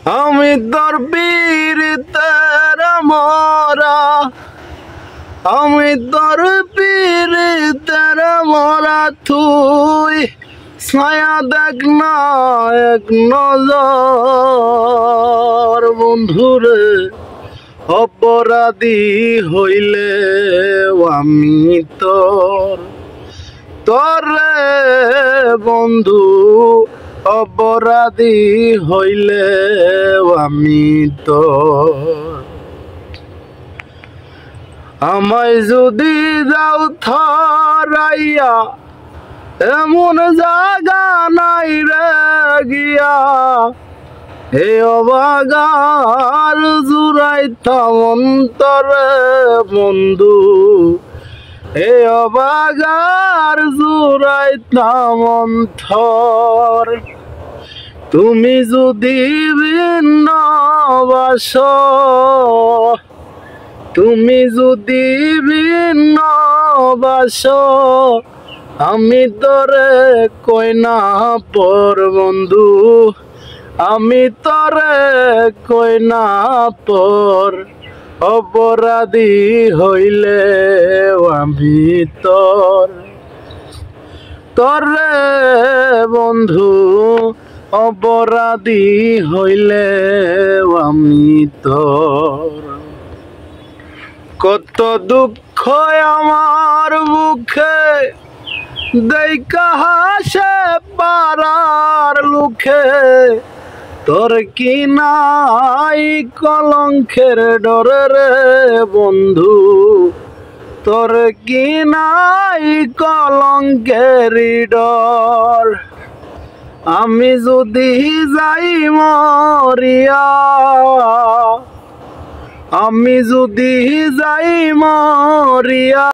আমি তোর পীড়িতের মরা, আমি তোর পীড়িতের মরা, তুই ছায়া দেখ না এক নজর। বন্ধুরে অপরাধী হইলে আমি তোরে বন্ধু অপরাধী হইলে আমি আমায় যদি যাও থরাইয়া এমন জায়গা নাই রে গিয়া, হে অবাগার জুড়াইতাম অন্তরে বন্ধু, হে অবাগার জুড়াইতাম অন্তর। তুমি যদি ভিন্ন বাসো, তুমি যদি ভিন্ন বাসো, আমি তোরে কই না পর বন্ধু, আমি তোরে কই না পর। অপরাধী হইলে আমি তোরে বন্ধু, অপরাধী হইলে আমি কত দুঃখ আমার বুকে দেখা হাসে পারার লুখে, তোর কি নাই কলঙ্কের ডরে রে বন্ধু, তোর কি নাই কলঙ্কের ডর। আমি যদি যাই মরিয়া, আমি যদি যাই মরিয়া।